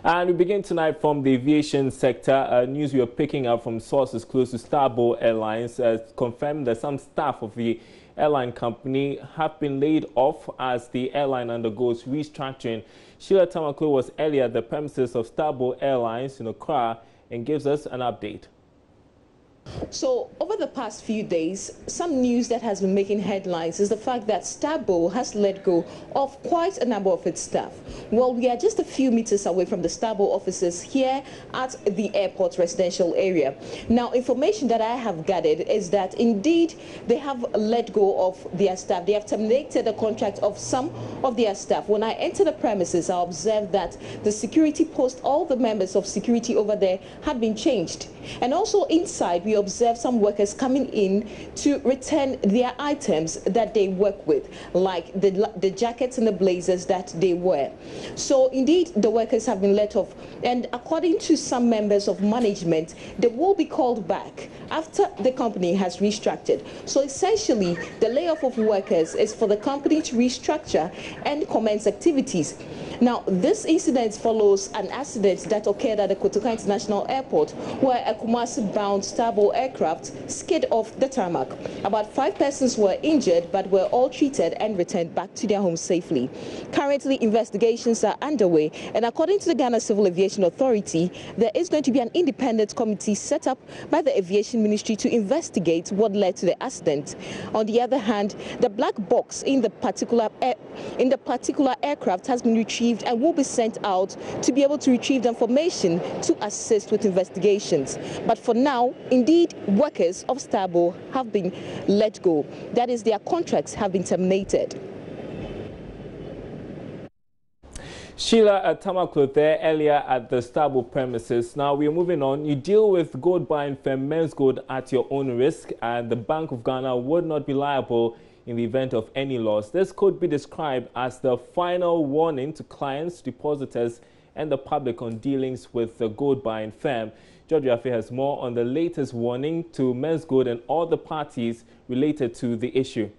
And we begin tonight from the aviation sector. News we are picking up from sources close to Starbow Airlines confirmed that some staff of the airline company have been laid off as the airline undergoes restructuring. Sheila Tamaklo was earlier at the premises of Starbow Airlines in Accra and gives us an update. So, over the past few days, some news that has been making headlines is the fact that Starbow has let go of quite a number of its staff. Well, we are just a few meters away from the Starbow offices here at the airport residential area. Now, information that I have gathered is that indeed they have let go of their staff. They have terminated the contract of some of their staff. When I entered the premises, I observed that the security post, all the members of security over there had been changed. And also inside, we observed some workers coming in to return their items that they work with, like the jackets and the blazers that they wear. So indeed, the workers have been let off. And according to some members of management, they will be called back after the company has restructured. So essentially, the layoff of workers is for the company to restructure and commence activities. Now, this incident follows an accident that occurred at the Kotoka International Airport, where a Kumasi-bound Starbow aircraft skid off the tarmac. About 5 persons were injured, but were all treated and returned back to their homes safely. Currently, investigations are underway, and according to the Ghana Civil Aviation Authority, there is going to be an independent committee set up by the Aviation Ministry to investigate what led to the accident. On the other hand, the black box in the particular aircraft has been retrieved and will be sent out to be able to retrieve the information to assist with investigations. But for now, indeed, workers of Starbow have been let go. That is, their contracts have been terminated. Sheila Tamaklo there earlier at the Starbow premises. Now we are moving on. You deal with gold buying firm Men's Gold at your own risk, and the Bank of Ghana would not be liable in the event of any loss. This could be described as the final warning to clients, depositors, and the public on dealings with the gold buying firm. George Afe has more on the latest warning to Men's Gold and all the parties related to the issue.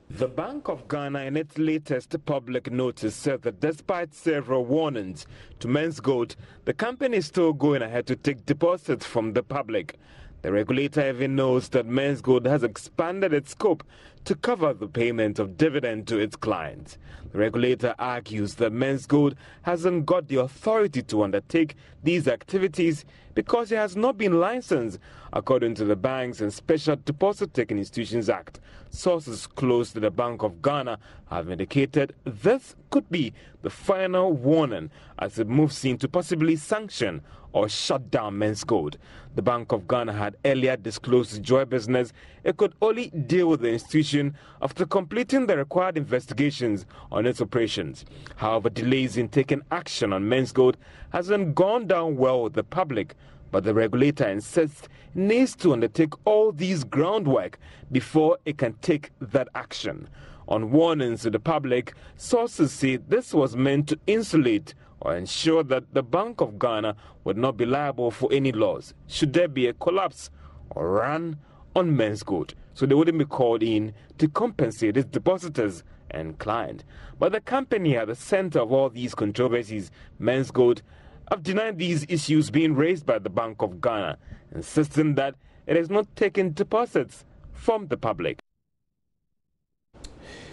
The Bank of Ghana in its latest public notice said that despite several warnings to Men's Gold, the company is still going ahead to take deposits from the public. The regulator even knows that Men's Gold has expanded its scope to cover the payment of dividend to its clients. The regulator argues that Men's Gold hasn't got the authority to undertake these activities because it has not been licensed according to the Banks and Special Deposit-Taking Institutions Act. Sources close to the Bank of Ghana have indicated this could be the final warning as it moves in to possibly sanction or shut down Men's Gold. The Bank of Ghana had earlier disclosed to Joy Business it could only deal with the institution after completing the required investigations on its operations. However, delays in taking action on Men's Gold hasn't gone down well with the public, but the regulator insists it needs to undertake all these groundwork before it can take that action. On warnings to the public, sources say this was meant to insulate or ensure that the Bank of Ghana would not be liable for any loss should there be a collapse or run on Men's Gold, so they wouldn't be called in to compensate its depositors and client. But the company at the center of all these controversies, Men's Gold, have denied these issues being raised by the Bank of Ghana, insisting that it has not taken deposits from the public.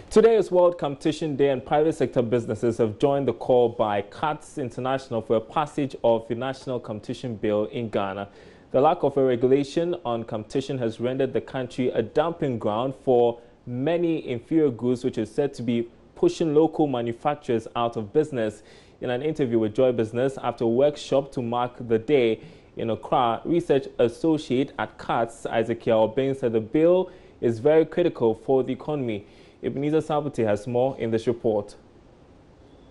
Today is World Competition Day, and private sector businesses have joined the call by CATS International for a passage of the National Competition Bill in Ghana. The lack of a regulation on competition has rendered the country a dumping ground for many inferior goods, which is said to be pushing local manufacturers out of business. In an interview with Joy Business after a workshop to mark the day in Accra, Research Associate at CATS, Ezekiel Obeng, said the bill is very critical for the economy. Ebenezer Sabuti has more in this report.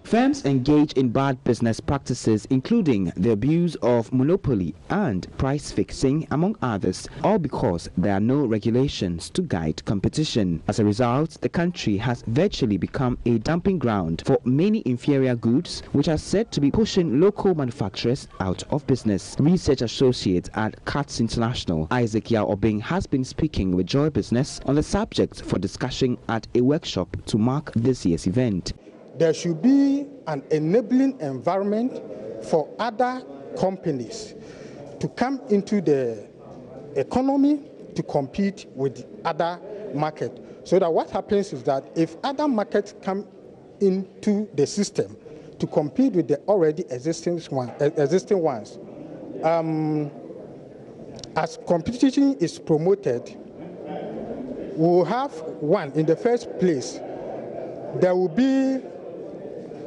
Firms engage in bad business practices, including the abuse of monopoly and price fixing, among others, all because there are no regulations to guide competition. As a result, the country has virtually become a dumping ground for many inferior goods, which are said to be pushing local manufacturers out of business. Research Associate at CATS International, Ezekiel Obeng, has been speaking with Joy Business on the subject for discussion at a workshop to mark this year's event. There should be an enabling environment for other companies to come into the economy to compete with other markets. So that what happens is that if other markets come into the system to compete with the already existing ones, as competition is promoted, we will have one, in the first place, there will be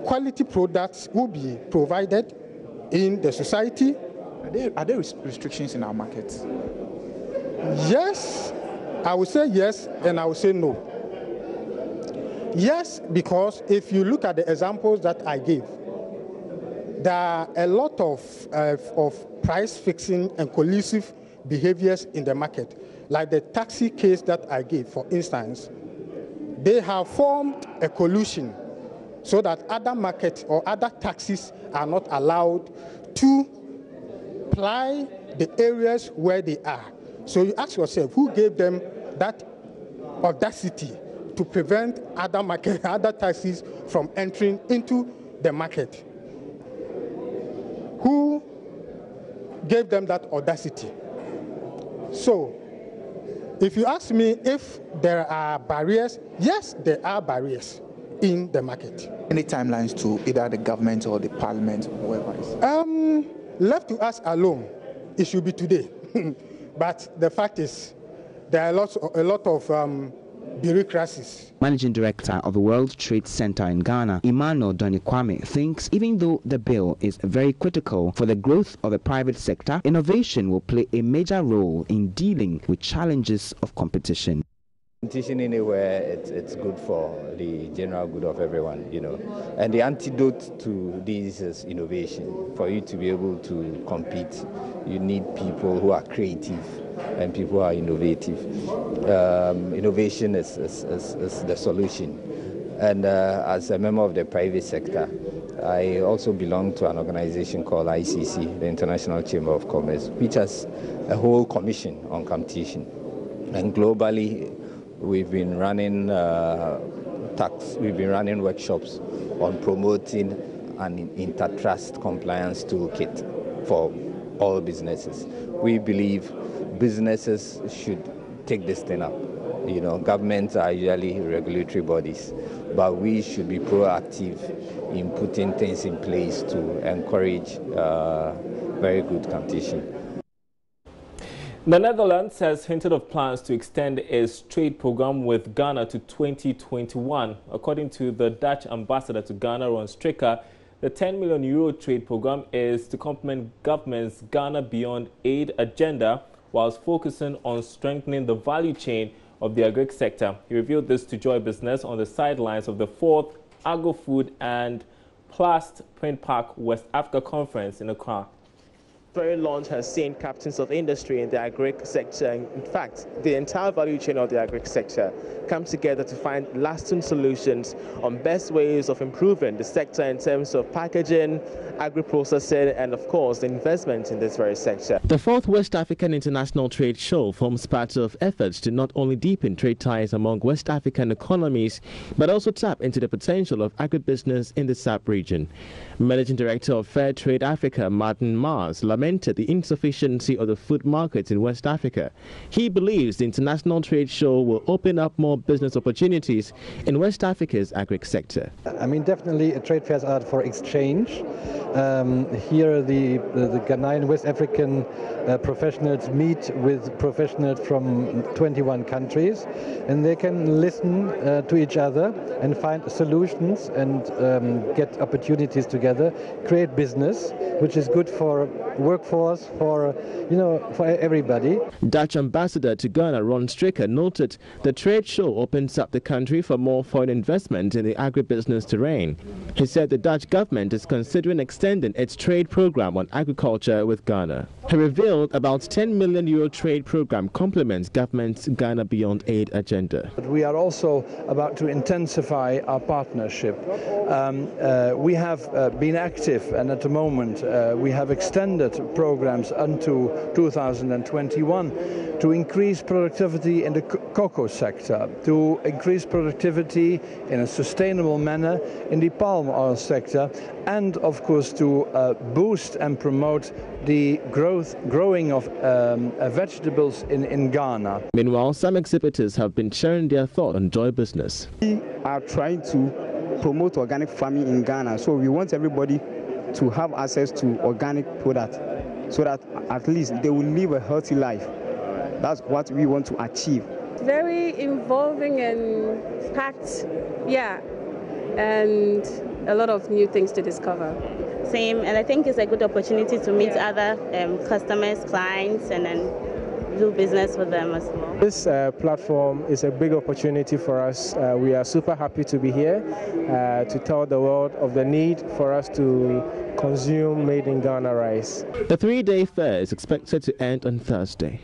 quality products will be provided in the society. Are there restrictions in our markets? Yes, I would say yes, and I would say no. Yes, because if you look at the examples that I gave, there are a lot of price fixing and collusive behaviors in the market. Like the taxi case that I gave, for instance, they have formed a collusion so that other markets or other taxis are not allowed to ply the areas where they are. So you ask yourself, who gave them that audacity to prevent other taxis from entering into the market? Who gave them that audacity? So, if you ask me if there are barriers, yes, there are barriers in the market. Any timelines to either the government or the parliament or whoever it is? Left to us alone, it should be today. But the fact is, there are a lot of bureaucracies. Managing Director of the World Trade Center in Ghana, Emmanuel Donikwame, thinks even though the bill is very critical for the growth of the private sector, innovation will play a major role in dealing with challenges of competition. Competition anywhere, it's good for the general good of everyone, you know. And the antidote to this is innovation. For you to be able to compete, you need people who are creative and people who are innovative. Innovation is the solution. And as a member of the private sector, I also belong to an organization called ICC, the International Chamber of Commerce, which has a whole commission on competition. And globally, we've been running workshops on promoting an intertrust compliance toolkit for all businesses. We believe businesses should take this thing up. You know, governments are usually regulatory bodies, but we should be proactive in putting things in place to encourage very good competition. The Netherlands has hinted of plans to extend its trade program with Ghana to 2021. According to the Dutch ambassador to Ghana, Ron Stricker, the €10 million trade program is to complement government's Ghana Beyond Aid agenda whilst focusing on strengthening the value chain of the agri sector. He revealed this to Joy Business on the sidelines of the 4th Agro-Food and Plast Print Park West Africa Conference in Accra. Very launch has seen captains of industry in the agri sector, in fact, the entire value chain of the agri sector, come together to find lasting solutions on best ways of improving the sector in terms of packaging, agri-processing, and of course, the investment in this very sector. The 4th West African International Trade Show forms part of efforts to not only deepen trade ties among West African economies, but also tap into the potential of agribusiness in the SAP region. Managing Director of Fair Trade Africa, Martin Mars, lamented the insufficiency of the food markets in West Africa. He believes the International Trade Show will open up more business opportunities in West Africa's agri sector. I mean, definitely trade fairs are for exchange. Here the Ghanaian West African professionals meet with professionals from 21 countries, and they can listen to each other and find solutions and get opportunities together, create business, which is good for workforce, for everybody. Dutch ambassador to Ghana, Ron Stricker, noted the trade show opens up the country for more foreign investment in the agribusiness terrain. He said the Dutch government is considering extending its trade program on agriculture with Ghana. He revealed about €10 million trade program complements government's Ghana Beyond Aid agenda. We are also about to intensify our partnership. We have been active, and at the moment we have extended programs unto 2021 to increase productivity in the cocoa sector, to increase productivity in a sustainable manner in the palm oil sector, and of course to boost and promote the growing of vegetables in Ghana. Meanwhile, some exhibitors have been sharing their thoughts on Joy Business. We are trying to promote organic farming in Ghana, so we want everybody to have access to organic products so that at least they will live a healthy life. That's what we want to achieve. Very involving and packed, yeah, and a lot of new things to discover. Same, and I think it's a good opportunity to meet other customers, clients, and then do business with them as well. This platform is a big opportunity for us. We are super happy to be here to tell the world of the need for us to consume made in Ghana rice. The 3-day fair is expected to end on Thursday.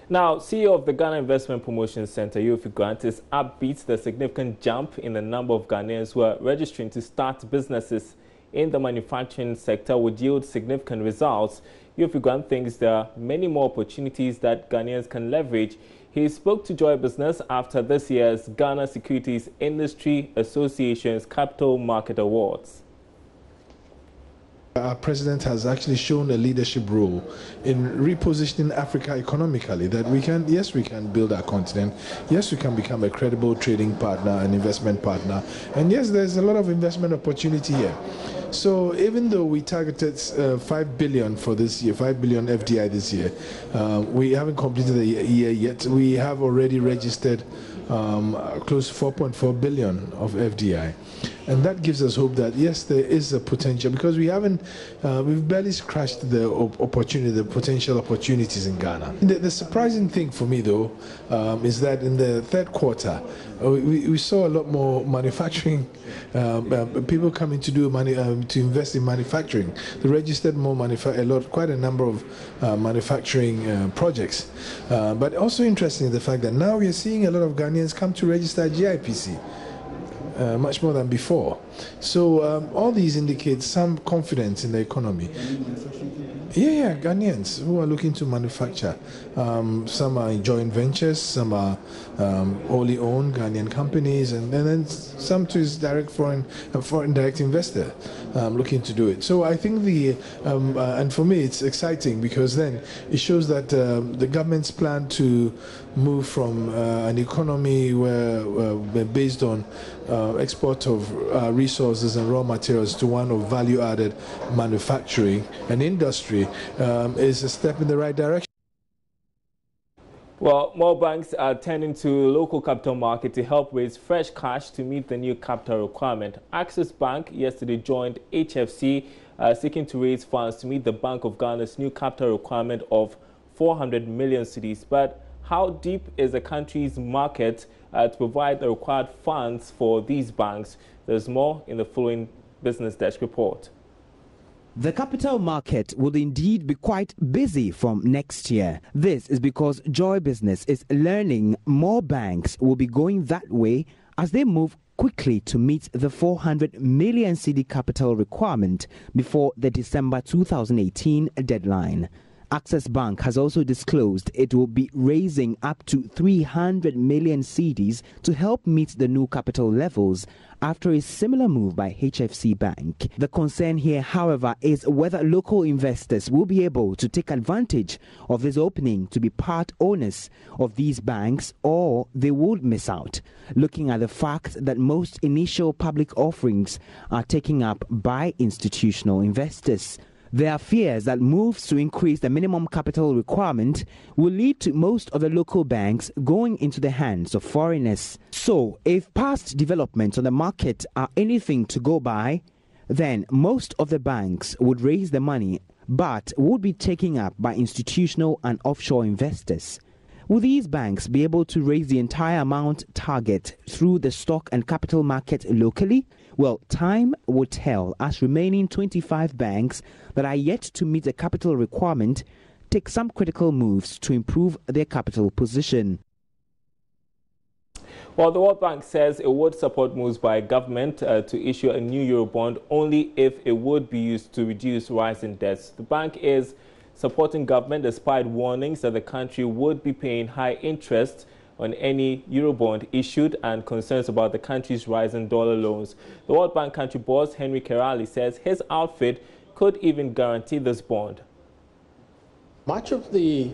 Now, CEO of the Ghana Investment Promotion Center, Yofi Grant, is upbeat the significant jump in the number of Ghanaians who are registering to start businesses in the manufacturing sector would yield significant results. Yofi Grant thinks there are many more opportunities that Ghanaians can leverage. He spoke to Joy Business after this year's Ghana Securities Industry Association's Capital Market Awards. Our president has actually shown a leadership role in repositioning Africa economically, that we can build our continent, yes, we can become a credible trading partner and investment partner, and yes, there's a lot of investment opportunity here. So even though we targeted 5 billion for this year, 5 billion FDI this year, we haven't completed the year yet. We have already registered close to 4.4 billion of FDI. And that gives us hope that, yes, there is a potential, because we've barely scratched the potential opportunities in Ghana. The surprising thing for me, though, is that in the third quarter, we saw a lot more manufacturing, people coming to do to invest in manufacturing. They registered quite a number of manufacturing projects. But also interesting the fact that now we are seeing a lot of Ghanaians come to register GIPC. Much more than before. So all these indicate some confidence in the economy. Yeah, Ghanaians who are looking to manufacture. Some are in joint ventures, some are wholly owned Ghanaian companies, and then some to is foreign direct investor looking to do it. So I think and for me it's exciting, because then it shows that the government's plan to move from an economy where based on export of resources and raw materials to one of value-added manufacturing and industry is a step in the right direction. Well, more banks are turning to local capital market to help raise fresh cash to meet the new capital requirement. Access Bank yesterday joined HFC seeking to raise funds to meet the Bank of Ghana's new capital requirement of 400 million cedis. But how deep is the country's market to provide the required funds for these banks? There's more in the following Business Desk report. The capital market will indeed be quite busy from next year. This is because Joy Business is learning more banks will be going that way as they move quickly to meet the 400 million cedi capital requirement before the December 2018 deadline. Access Bank has also disclosed it will be raising up to 300 million cedis to help meet the new capital levels after a similar move by HFC Bank. The concern here, however, is whether local investors will be able to take advantage of this opening to be part owners of these banks, or they would miss out, looking at the fact that most initial public offerings are taken up by institutional investors. There are fears that moves to increase the minimum capital requirement will lead to most of the local banks going into the hands of foreigners. So, if past developments on the market are anything to go by, then most of the banks would raise the money but would be taken up by institutional and offshore investors. Will these banks be able to raise the entire amount target through the stock and capital market locally? Well, time will tell, as remaining 25 banks that are yet to meet the capital requirement take some critical moves to improve their capital position. Well, the World Bank says it would support moves by government to issue a new Eurobond only if it would be used to reduce rising debts. The bank is supporting government despite warnings that the country would be paying high interest on any Eurobond issued and concerns about the country's rising dollar loans. The World Bank country boss, Henry Kerali, says his outfit could even guarantee this bond. Much of the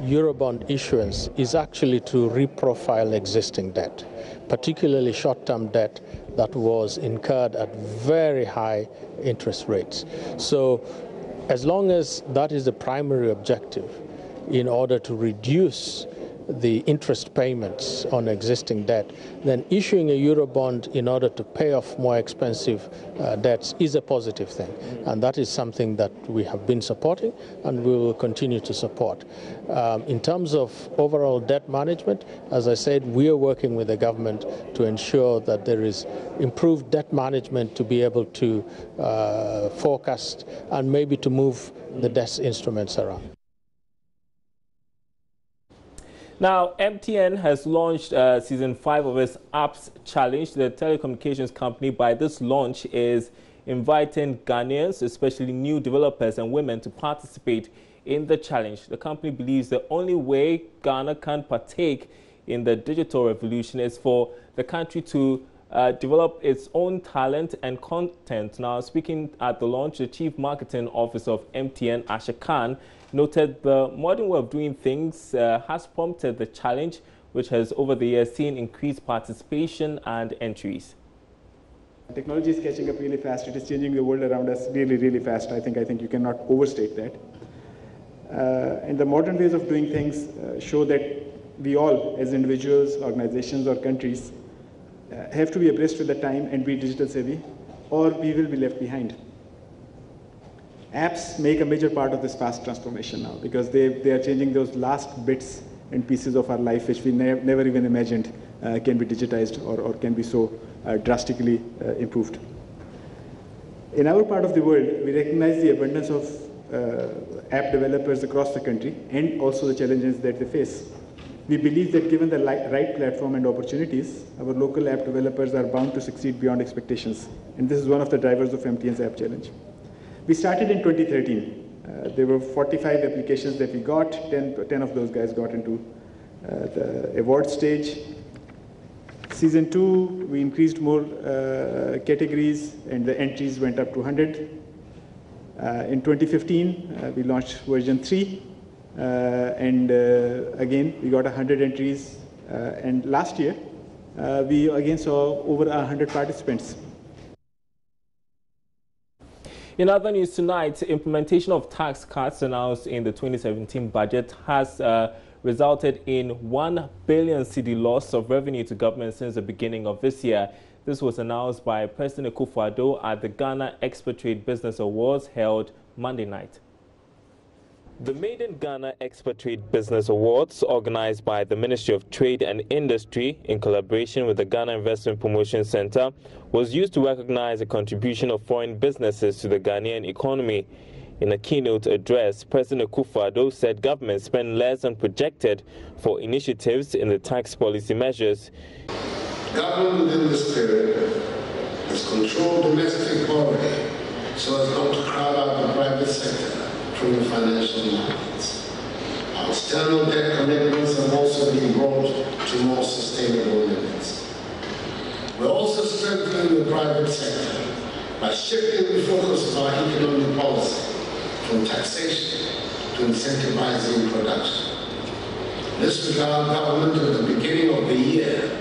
Eurobond issuance is actually to reprofile existing debt, particularly short-term debt that was incurred at very high interest rates. So as long as that is the primary objective, in order to reduce the interest payments on existing debt, then issuing a Eurobond in order to pay off more expensive debts is a positive thing. And that is something that we have been supporting and we will continue to support. In terms of overall debt management, as I said, we are working with the government to ensure that there is improved debt management to be able to forecast and maybe to move the debt instruments around. Now, MTN has launched Season 5 of its Apps Challenge. The telecommunications company, by this launch, is inviting Ghanaians, especially new developers and women, to participate in the challenge. The company believes the only way Ghana can partake in the digital revolution is for the country to develop its own talent and content. Now, speaking at the launch, the Chief Marketing Officer of MTN, Asha Khan, noted the modern way of doing things has prompted the challenge, which has over the years seen increased participation and entries. Technology is catching up really fast. It is changing the world around us really, really fast. I think you cannot overstate that. And the modern ways of doing things show that we all, as individuals, organizations, or countries, have to be abreast with the time and be digital savvy, or we will be left behind. Apps make a major part of this fast transformation now because they are changing those last bits and pieces of our life which we never even imagined can be digitized or can be so drastically improved. In our part of the world, we recognize the abundance of app developers across the country and also the challenges that they face. We believe that given the right platform and opportunities, our local app developers are bound to succeed beyond expectations. And this is one of the drivers of MTN's App Challenge. We started in 2013. There were 45 applications that we got. 10 of those guys got into the award stage. Season 2, we increased more categories and the entries went up to 100. In 2015, we launched version 3. And again, we got 100 entries. And last year, we again saw over 100 participants. In other news tonight, implementation of tax cuts announced in the 2017 budget has resulted in 1 billion cedi loss of revenue to government since the beginning of this year. This was announced by President Akufo-Addo at the Ghana Expatriate Business Awards held Monday night. The Made in Ghana Expatriate Business Awards, organized by the Ministry of Trade and Industry in collaboration with the Ghana Investment Promotion Center, was used to recognize the contribution of foreign businesses to the Ghanaian economy. In a keynote address, President Akufo-Addo said government spent less than projected for initiatives in the tax policy measures. Government within this period has controlled domestic borrowing so as not to crowd out the private sector from the financial markets. Our external debt commitments have also been brought to more sustainable limits. We're also strengthening the private sector by shifting the focus of our economic policy from taxation to incentivizing production. In this regard, government at the beginning of the year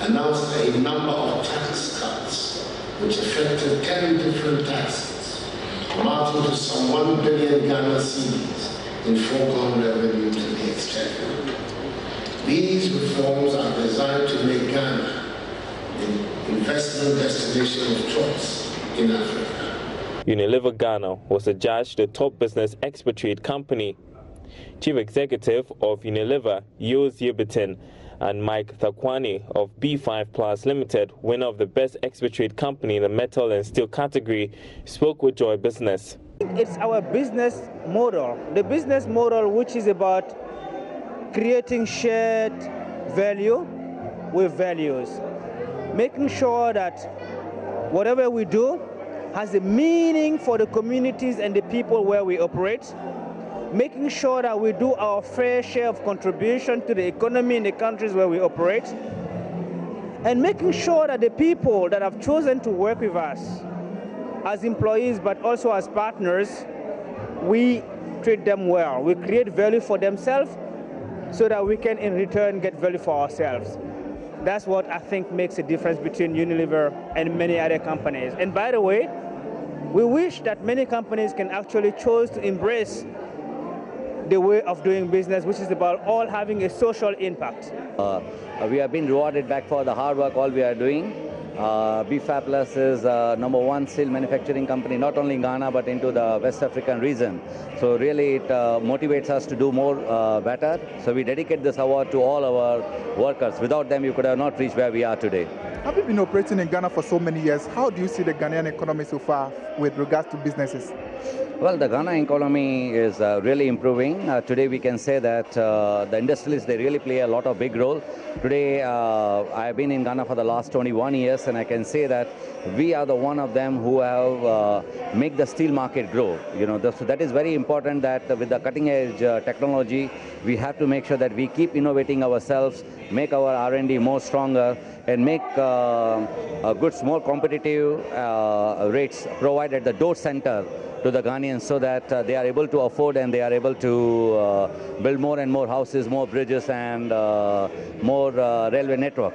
announced a number of tax cuts which affected 10 different taxes, amounting to some 1 billion Ghana cedis in foregone revenue to the exchequer. These reforms are designed to make Ghana the investment destination of choice in Africa. Unilever Ghana was adjudged the top business expatriate company. Chief Executive of Unilever, Yos Yebitin, and Mike Thakwani of B5 Plus Limited, winner of the Best Expatriate Company in the metal and steel category, spoke with Joy Business. It's our business model, the business model which is about creating shared value with values, making sure that whatever we do has a meaning for the communities and the people where we operate, making sure that we do our fair share of contribution to the economy in the countries where we operate, and making sure that the people that have chosen to work with us as employees but also as partners, we treat them well. We create value for themselves so that we can in return get value for ourselves. That's what I think makes a difference between Unilever and many other companies. And by the way, we wish that many companies can actually choose to embrace the way of doing business, which is about all having a social impact. We have been rewarded back for the hard work all we are doing. BFAPLUS is #1 steel manufacturing company, not only in Ghana but into the West African region. So really it motivates us to do more better. So we dedicate this award to all our workers. Without them, you could have not reached where we are today. Have you been operating in Ghana for so many years? How do you see the Ghanaian economy so far with regards to businesses? Well, the Ghana economy is really improving. Today we can say that the industrialists, they really play a lot of big role. Today I have been in Ghana for the last 21 years and I can say that we are the one of them who have make the steel market grow. You know, so that is very important that with the cutting edge technology, we have to make sure that we keep innovating ourselves, make our R&D more stronger and make goods more competitive rates provided at the door center to the Ghanaians so that they are able to afford and they are able to build more and more houses, more bridges and more railway network.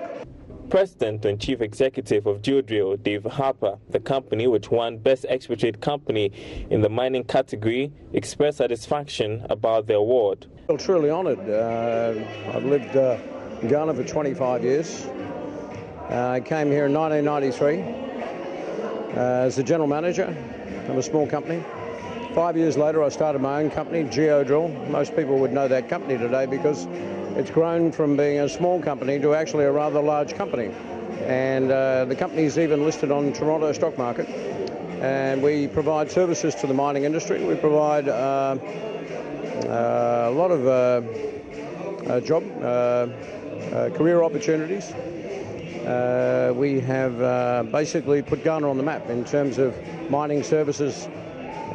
President and Chief Executive of Geodrill, Dave Harper, the company which won Best Expatriate Company in the mining category, expressed satisfaction about the award. Well, truly honoured. I've lived in Ghana for 25 years. I came here in 1993 as the general manager of a small company. 5 years later, I started my own company, Geodrill. Most people would know that company today because it's grown from being a small company to actually a rather large company. And the company's even listed on Toronto stock market. And we provide services to the mining industry. We provide a lot of career opportunities. We have basically put Ghana on the map in terms of mining services,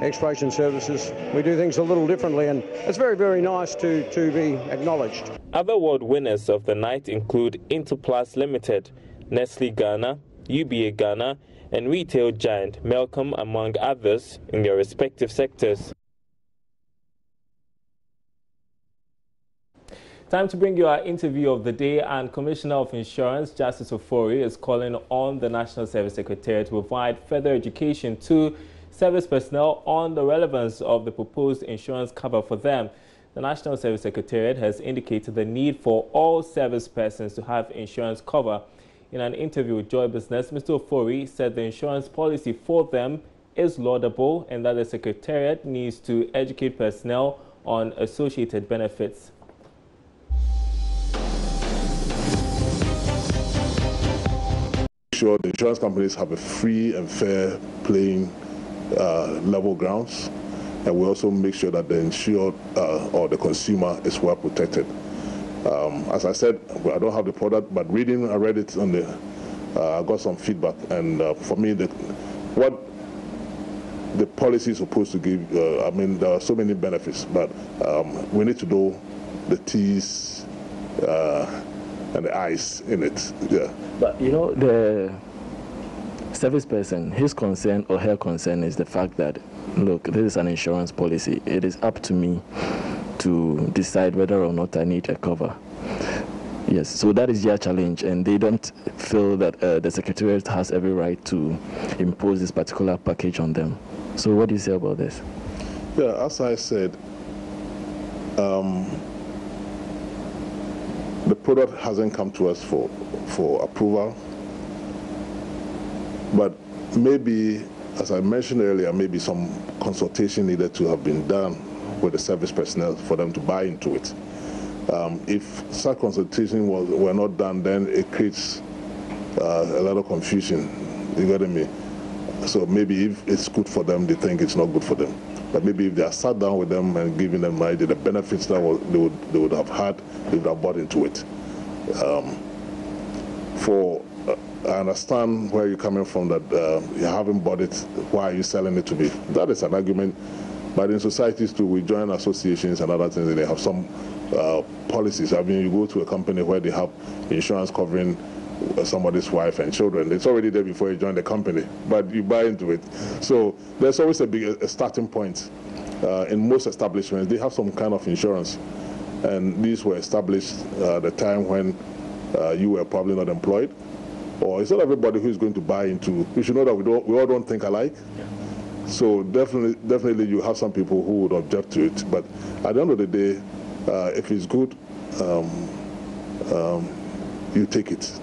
exploration services. We do things a little differently and it's very, very nice to be acknowledged. Other award winners of the night include Interplus Limited, Nestle Ghana, UBA Ghana and retail giant Melcom among others in their respective sectors. Time to bring you our interview of the day, and Commissioner of Insurance Justice Ofori is calling on the National Service Secretariat to provide further education to service personnel on the relevance of the proposed insurance cover for them. The National Service Secretariat has indicated the need for all service persons to have insurance cover. In an interview with Joy Business, Mr. Ofori said the insurance policy for them is laudable and that the Secretariat needs to educate personnel on associated benefits. Sure the insurance companies have a free and fair playing level grounds, and we also make sure that the insured or the consumer is well protected. As I said, I don't have the product, but I read it on the, I got some feedback, and for me, what the policy is supposed to give, I mean, there are so many benefits, but we need to know the T's and the I's in it. Yeah. But you know, the service person, his concern or her concern is the fact that, look, this is an insurance policy. It is up to me to decide whether or not I need a cover. Yes, so that is their challenge, and they don't feel that the Secretariat has every right to impose this particular package on them. So what do you say about this? Yeah, as I said, the product hasn't come to us for approval, but maybe, as I mentioned earlier, maybe some consultation needed to have been done with the service personnel for them to buy into it. If such consultation were not done, then it creates a lot of confusion. You get me? So maybe if it's good for them, they think it's not good for them. But maybe if they are sat down with them and giving them the benefits that they would have had, they would have bought into it. I understand where you're coming from, that you haven't bought it, why are you selling it to me? That is an argument, But in societies too, we join associations and other things, and they have some policies. I mean, you go to a company where they have insurance covering somebody's wife and children. It's already there before you join the company, but you buy into it. So there's always a starting point. In most establishments, they have some kind of insurance, and these were established at the time when you were probably not employed, or it's not everybody who's going to buy into. You should know that we all don't think alike. So definitely you have some people who would object to it, but at the end of the day, if it's good, you take it.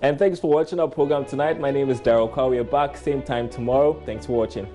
And thanks for watching our program tonight. My name is Daryl Carr. We are back same time tomorrow. Thanks for watching.